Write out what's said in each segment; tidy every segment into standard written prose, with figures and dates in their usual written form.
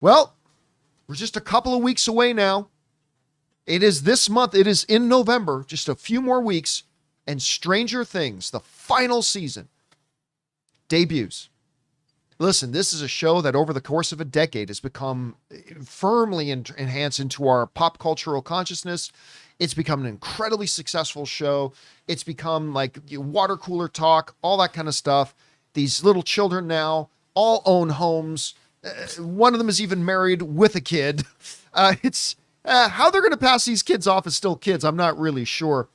Well, we're just a couple of weeks away now. It is this month. It is in November, just a few more weeks. And Stranger Things, the final season, debuts. Listen, this is a show that over the course of a decade has become firmly enhanced into our pop cultural consciousness. It's become an incredibly successful show. It's become like water cooler talk, all that kind of stuff. These little children now all own homes. One of them is even married with a kid. It's how they're going to pass these kids off as still kids, I'm not really sure.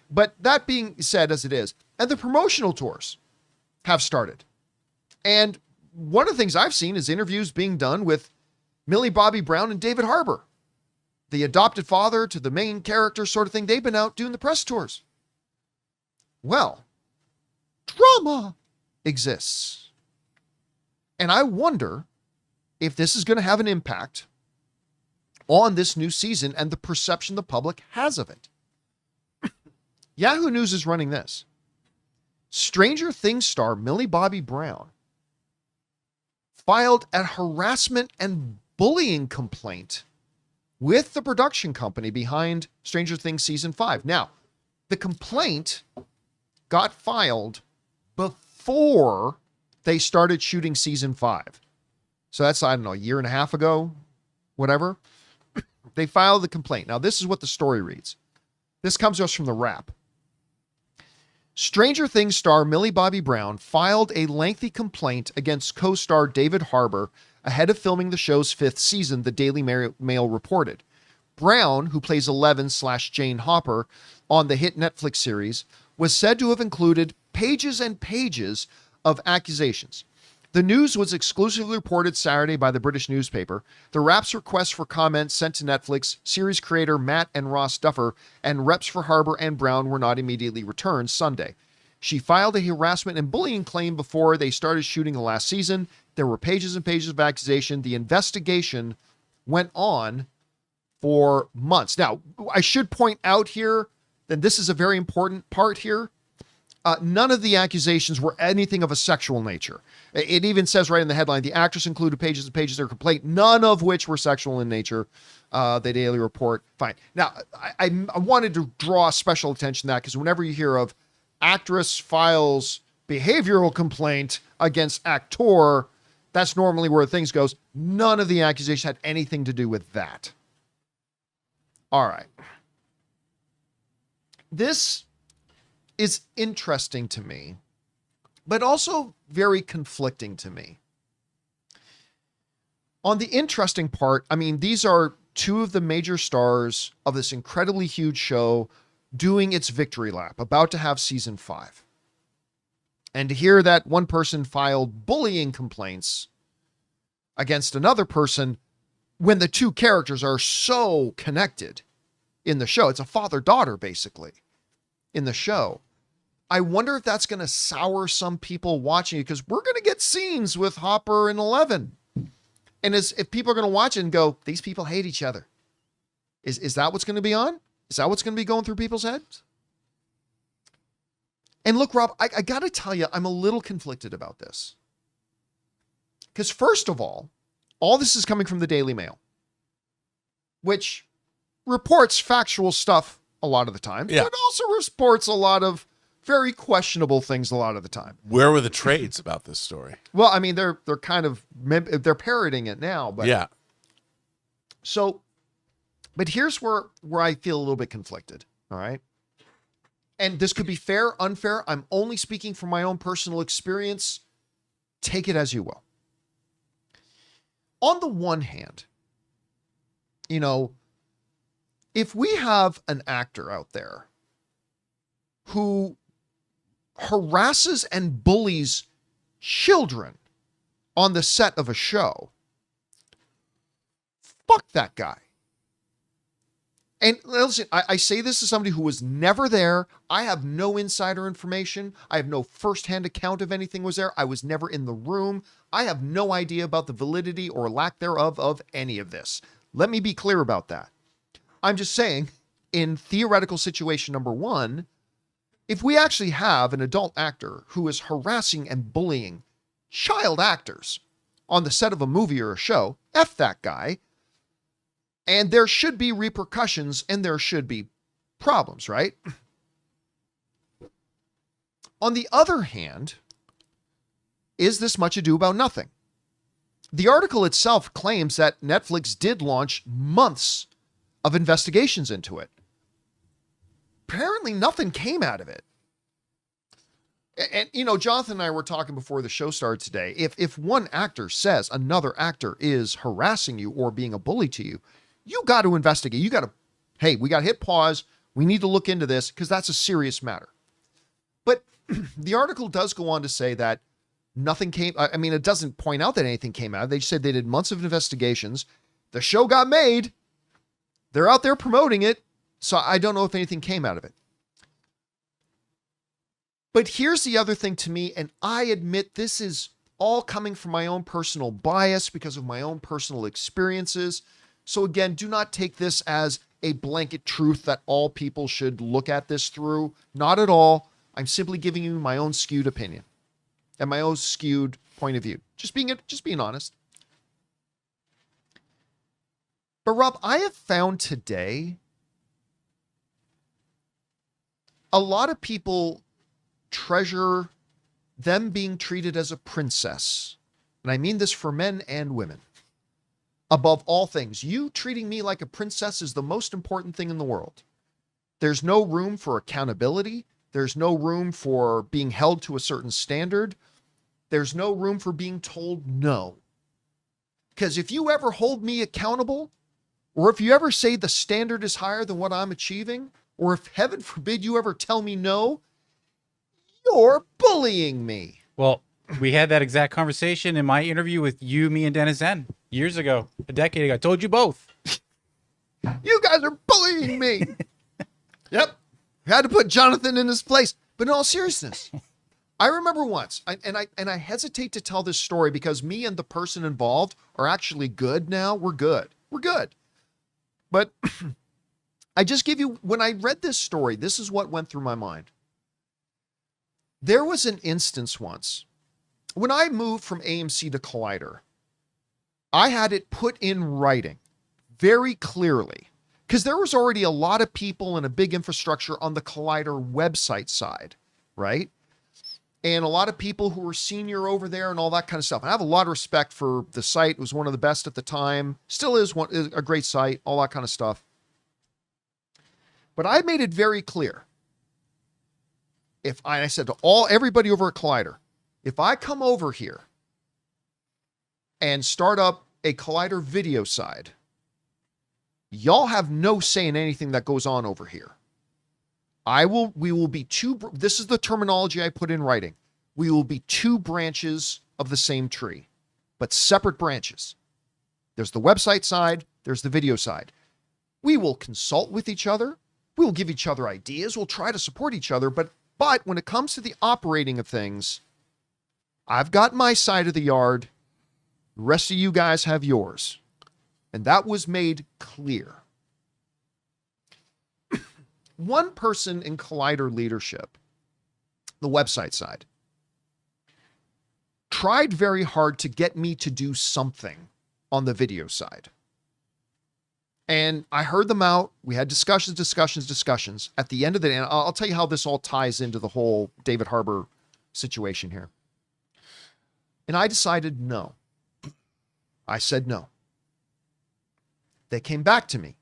But that being said, as it is, and the promotional tours have started. And one of the things I've seen is interviews being done with Millie Bobby Brown and David Harbour, the adopted father to the main character sort of thing. They've been out doing the press tours. Well, drama exists. And I wonder if this is going to have an impact on this new season and the perception the public has of it. Yahoo News is running this. Stranger Things star Millie Bobby Brown filed a harassment and bullying complaint with the production company behind Stranger Things Season 5. Now, the complaint got filed before they started shooting Season 5. So that's, I don't know, a year and a half ago, whatever. They filed the complaint. Now, this is what the story reads. This comes to us from The Wrap. Stranger Things star Millie Bobby Brown filed a lengthy complaint against co-star David Harbour ahead of filming the show's 5th season, the Daily Mail reported. Brown, who plays 11/Jane Hopper on the hit Netflix series, was said to have included pages and pages of accusations. The news was exclusively reported Saturday by the British newspaper. The Wrap's request for comments sent to Netflix, series creator Matt and Ross Duffer, and reps for Harbour and Brown were not immediately returned Sunday. She filed a harassment and bullying claim before they started shooting the last season. There were pages and pages of accusation. The investigation went on for months. Now, I should point out here that this is a very important part here. None of the accusations were anything of a sexual nature. It even says right in the headline, the actress included pages and pages of her complaint, none of which were sexual in nature. The Daily Report. Fine. Now, I wanted to draw special attention to that because whenever you hear of actress files behavioral complaint against actor, that's normally where things goes. None of the accusations had anything to do with that. All right. This is interesting to me, but also very conflicting to me. On the interesting part, I mean, these are two of the major stars of this incredibly huge show doing its victory lap, about to have season 5. And to hear that one person filed bullying complaints against another person when the two characters are so connected in the show. It's a father-daughter, basically, in the show. I wonder if that's going to sour some people watching it, because we're going to get scenes with Hopper and 11. And if people are going to watch it and go, these people hate each other. Is that what's going to be on? Is that what's going to be going through people's heads? And look, Rob, I got to tell you, I'm a little conflicted about this. Because first of all this is coming from the Daily Mail, which reports factual stuff a lot of the time, but also reports a lot of very questionable things a lot of the time. Where were the trades about this story? Well, I mean, they're kind of, they're parroting it now, but yeah. So, but here's where I feel a little bit conflicted. All right. And this could be fair, unfair. I'm only speaking from my own personal experience. Take it as you will. On the one hand, you know, if we have an actor out there who harasses and bullies children on the set of a show, fuck that guy. And listen, I say this as somebody who was never there. I have no insider information. I have no firsthand account of anything was there. I was never in the room. I have no idea about the validity or lack thereof of any of this. Let me be clear about that. I'm just saying, in theoretical situation number one, if we actually have an adult actor who is harassing and bullying child actors on the set of a movie or a show. F that guy. And there should be repercussions and there should be problems, right? On the other hand, is this much ado about nothing? The article itself claims that Netflix did launch months of investigations into it. Apparently nothing came out of it. And, Jonathan and I were talking before the show started today. If one actor says another actor is harassing you or being a bully to you, you got to investigate. You got to, hey, we got to hit pause. We need to look into this because that's a serious matter. But the article does go on to say that nothing came. I mean, it doesn't point out that anything came out. They said they did months of investigations. The show got made. They're out there promoting it. So I don't know if anything came out of it. But here's the other thing to me, and I admit this is all coming from my own personal bias because of my own personal experiences. So again, do not take this as a blanket truth that all people should look at this through. Not at all. I'm simply giving you my own skewed opinion and my own skewed point of view. Just being honest. But Rob, I have found today a lot of people treasure them being treated as a princess. And I mean this for men and women. Above all things, you treating me like a princess is the most important thing in the world. There's no room for accountability. There's no room for being held to a certain standard. There's no room for being told no. Because if you ever hold me accountable, or if you ever say the standard is higher than what I'm achieving, or if heaven forbid you ever tell me no, you're bullying me. Well, we had that exact conversation in my interview with you, me, and Dennis N. years ago, a decade ago. I told you both. You guys are bullying me. Yep. Had to put Jonathan in his place. But in all seriousness, I remember once, and I hesitate to tell this story because me and the person involved are actually good now. We're good. But I just give you, when I read this story, this is what went through my mind. There was an instance once when I moved from AMC to Collider. I had it put in writing very clearly because there was already a lot of people and a big infrastructure on the Collider website side, right? And a lot of people who were senior over there and all that kind of stuff. And I have a lot of respect for the site. It was one of the best at the time. Still is a great site, all that kind of stuff. But I made it very clear. I said to everybody over at Collider, if I come over here and start up a Collider video side, y'all have no say in anything that goes on over here. We will be this is the terminology I put in writing. We will be two branches of the same tree, but separate branches. There's the website side, there's the video side. We will consult with each other. We will give each other ideas. We'll try to support each other, but when it comes to the operating of things, I've got my side of the yard. The rest of you guys have yours. And that was made clear. One person in Collider leadership, the website side, tried very hard to get me to do something on the video side. And I heard them out. We had discussions. At the end of the day, and I'll tell you how this all ties into the whole David Harbour situation here. And I decided no. I said no. They came back to me,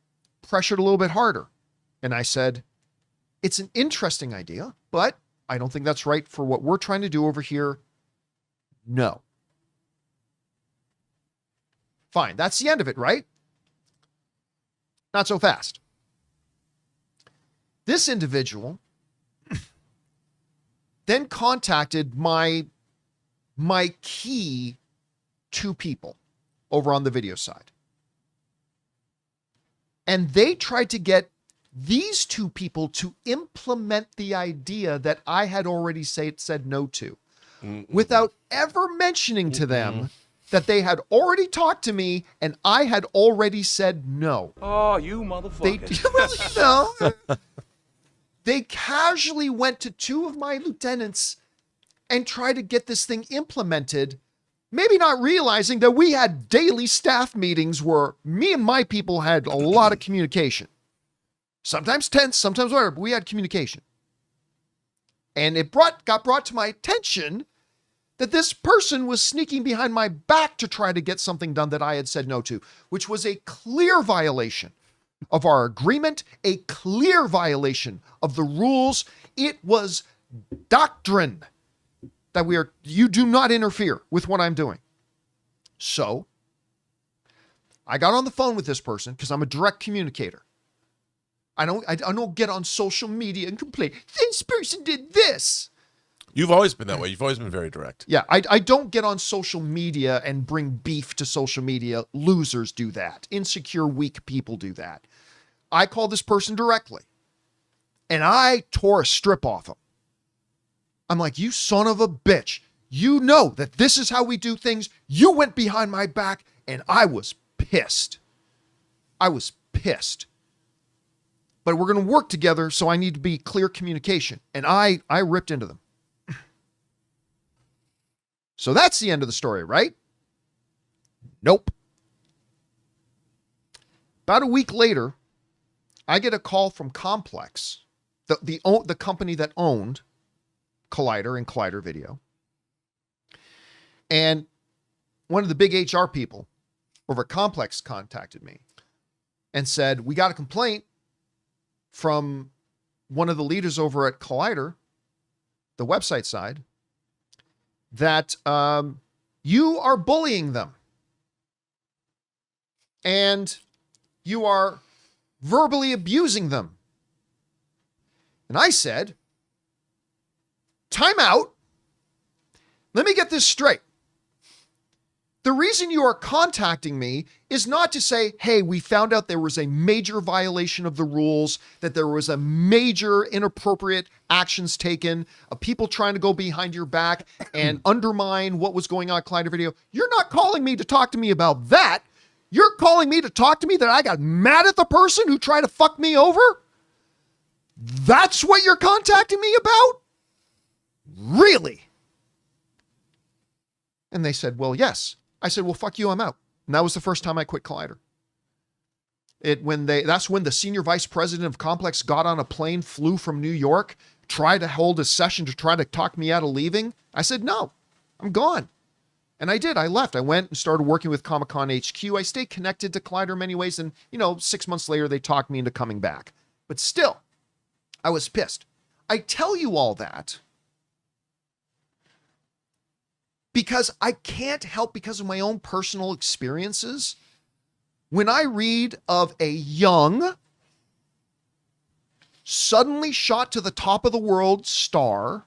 pressured a little bit harder. And I said, it's an interesting idea, but I don't think that's right for what we're trying to do over here. No. Fine. That's the end of it, right? Not so fast. This individual then contacted my key two people over on the video side. And they tried to get these two people to implement the idea that I had already said no to, without ever mentioning to them that they had already talked to me and I had already said no. Oh, you motherfucker. They casually went to two of my lieutenants and tried to get this thing implemented maybe not realizing that we had daily staff meetings where me and my people had a lot of communication. Sometimes tense, sometimes whatever, but we had communication. And it got brought to my attention that this person was sneaking behind my back to try to get something done that I had said no to, which was a clear violation of our agreement, a clear violation of the rules. It was doctrine that you do not interfere with what I'm doing. So I got on the phone with this person because I'm a direct communicator. I don't get on social media and complain, this person did this. You've always been that way. You've always been very direct. Yeah, I don't get on social media and bring beef to social media. Losers do that. Insecure, weak people do that. I call this person directly. And I tore a strip off him. I'm like, you son of a bitch. You know that this is how we do things. You went behind my back, and I was pissed. I was pissed. But we're going to work together, so I need to be clear communication. And I ripped into them. So that's the end of the story, right? Nope. About a week later, I get a call from Complex, the company that owned Collider and Collider Video. And one of the big HR people over at Complex contacted me and said, we got a complaint from one of the leaders over at Collider, the website side, that you are bullying them and you are verbally abusing them. And I said, time out. Let me get this straight. The reason you are contacting me is not to say, hey, we found out there was a major violation of the rules, that there was a major inappropriate actions taken, of people trying to go behind your back and undermine what was going on at Collider Video. You're not calling me to talk to me about that. You're calling me to talk to me that I got mad at the person who tried to fuck me over? That's what you're contacting me about? Really? And they said, well, yes. I said, well, fuck you, I'm out. And that was the first time I quit Collider. That's when the senior vice president of Complex got on a plane, flew from New York, tried to hold a session to try to talk me out of leaving. I said, no, I'm gone. And I did. I left. I went and started working with Comic-Con HQ. I stayed connected to Collider in many ways. And, 6 months later, they talked me into coming back. But still, I was pissed. I tell you all that because I can't help, because of my own personal experiences, when I read of a young, suddenly shot to the top of the world star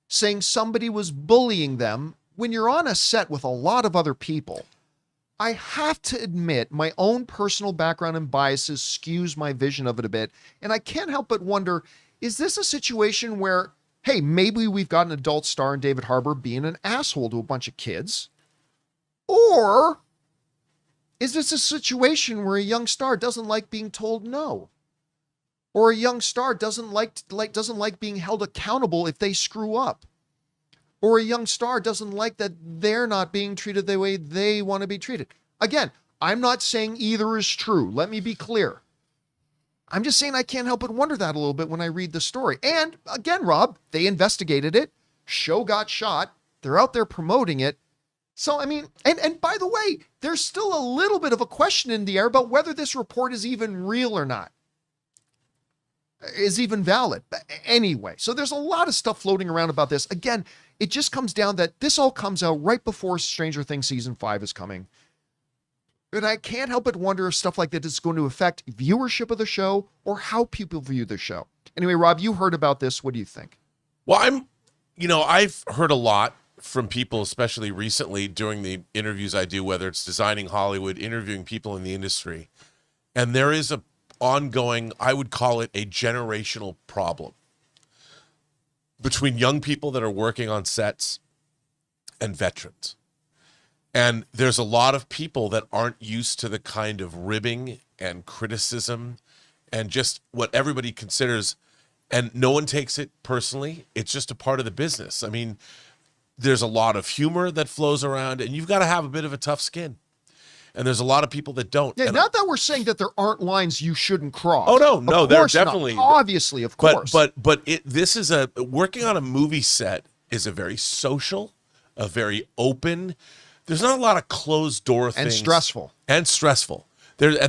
saying somebody was bullying them when you're on a set with a lot of other people. I have to admit my own personal background and biases skews my vision of it a bit. And I can't help but wonder, is this a situation where, hey, maybe we've got an adult star in David Harbour being an asshole to a bunch of kids? Or is this a situation where a young star doesn't like being told no? Or a young star doesn't like being held accountable if they screw up? Or a young star doesn't like that they're not being treated the way they want to be treated? Again, I'm not saying either is true. Let me be clear. I'm just saying I can't help but wonder that a little bit when I read the story. And again, Rob, they investigated it. Show got shot. They're out there promoting it. So, I mean, and by the way, there's still a little bit of a question in the air about whether this report is even real or not, is even valid. But anyway, so there's a lot of stuff floating around about this. Again, it just comes down that this all comes out right before Stranger Things Season 5 is coming. And I can't help but wonder if stuff like that is going to affect viewership of the show or how people view the show. Anyway, Rob, you heard about this. What do you think? Well, I've heard a lot from people, especially recently during the interviews I do, whether it's Designing Hollywood, interviewing people in the industry. And there is a ongoing, I would call it a generational problem between young people that are working on sets and veterans. And there's a lot of people that aren't used to the kind of ribbing and criticism and just what everybody considers, and no one takes it personally. It's just a part of the business. I mean, there's a lot of humor that flows around, and you've got to have a bit of a tough skin. And there's a lot of people that don't. Yeah, And not that we're saying that there aren't lines you shouldn't cross. Oh, no, Of there course not. definitely- Obviously, of course. But this is working on a movie set is a very social, a very open. There's not a lot of closed door things. And stressful. And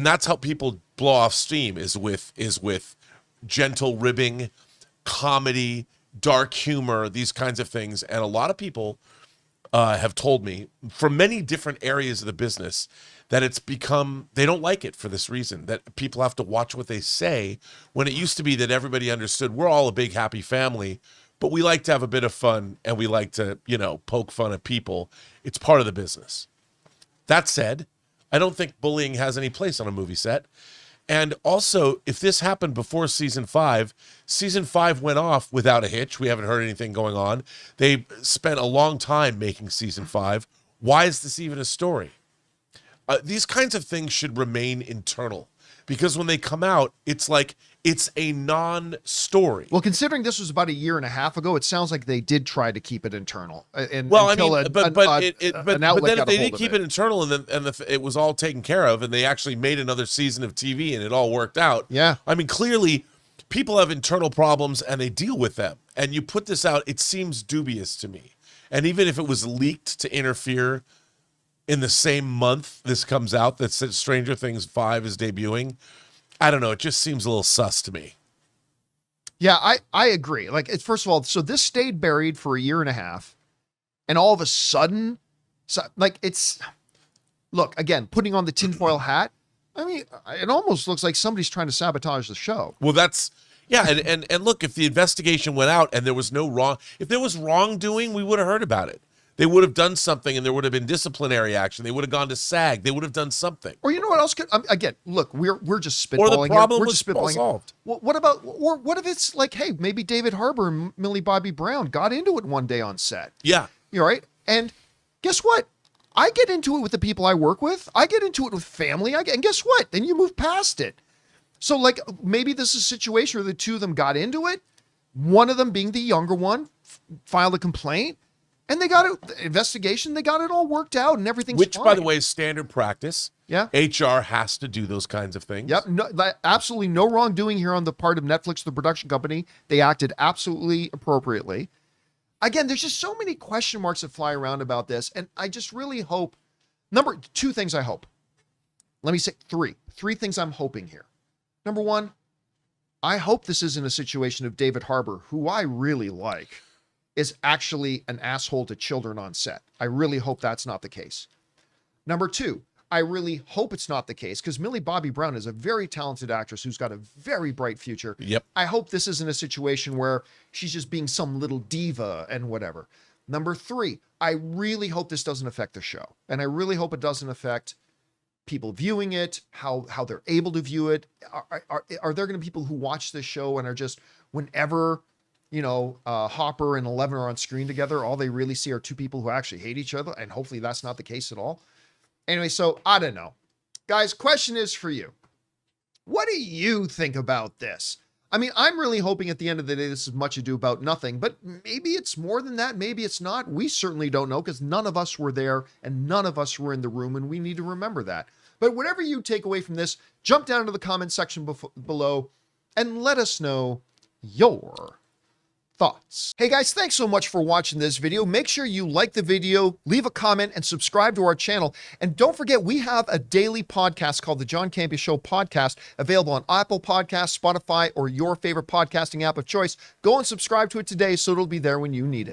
that's how people blow off steam is with gentle ribbing, comedy, dark humor, these kinds of things. And a lot of people have told me from many different areas of the business that it's become, they don't like it for this reason, that people have to watch what they say, when it used to be that everybody understood we're all a big happy family, but we like to have a bit of fun and we like to, poke fun at people. It's part of the business. That said, I don't think bullying has any place on a movie set. And also, if this happened before season 5 went off without a hitch. We haven't heard anything going on. They spent a long time making season 5. Why is this even a story? These kinds of things should remain internal, because when they come out, it's like it's a non-story. Well, considering this was about a year and a half ago, it sounds like they did try to keep it internal. But then if they did keep it internal and it was all taken care of, and they actually made another season of TV and it all worked out. Yeah. I mean, clearly people have internal problems and they deal with them. And you put this out, it seems dubious to me. And even if it was leaked to interfere in the same month this comes out, that says Stranger Things 5 is debuting, I don't know. It just seems a little sus to me. Yeah, I agree. Like, first of all, so this stayed buried for a year and a half, and all of a sudden, look, again, putting on the tinfoil hat, I mean, it almost looks like somebody's trying to sabotage the show. Well, and look, if the investigation went out and there was if there was wrongdoing, we would have heard about it. They would have done something, and there would have been disciplinary action. They would have gone to SAG. They would have done something. Or you know what else could, again, look, we're just spitballing. Or the problem here. We're was just spitballing. solved. What if it's like, hey, maybe David Harbour and Millie Bobby Brown got into it one day on set. Yeah. You're right. And guess what? I get into it with the people I work with. I get into it with family. And guess what? Then you move past it. So like maybe this is a situation where the two of them got into it. One of them, being the younger one, filed a complaint. And they got it, the investigation, they got it all worked out and everything's Which, fine. by the way, is standard practice. Yeah. HR has to do those kinds of things. Yep. No, absolutely no wrongdoing here on the part of Netflix, the production company. They acted absolutely appropriately. Again, there's just so many question marks that fly around about this. And I just really hope, two things I hope. Let me say three things I'm hoping here. Number one, I hope this isn't a situation of David Harbour, who I really like, is actually an asshole to children on set. I really hope that's not the case. Number two, I really hope it's not the case, because Millie Bobby Brown is a very talented actress who's got a very bright future. Yep. I hope this isn't a situation where she's just being some little diva and whatever. Number three, I really hope this doesn't affect the show. And I really hope it doesn't affect people viewing it, how they're able to view it. Are there going to be people who watch this show and are just, whenever Hopper and Eleven are on screen together, all they really see are two people who actually hate each other, and hopefully that's not the case at all. Anyway, so I don't know. Guys, question is for you. What do you think about this? I mean, I'm really hoping at the end of the day this is much ado about nothing, but maybe it's more than that. Maybe it's not. We certainly don't know, because none of us were there and none of us were in the room, and we need to remember that. But whatever you take away from this, jump down to the comment section below and let us know your thoughts. Hey guys, thanks so much for watching this video. Make sure you like the video, leave a comment, and subscribe to our channel. And don't forget, we have a daily podcast called the John Campea Show podcast, available on Apple Podcasts, Spotify, or your favorite podcasting app of choice. Go and subscribe to it today so it'll be there when you need it.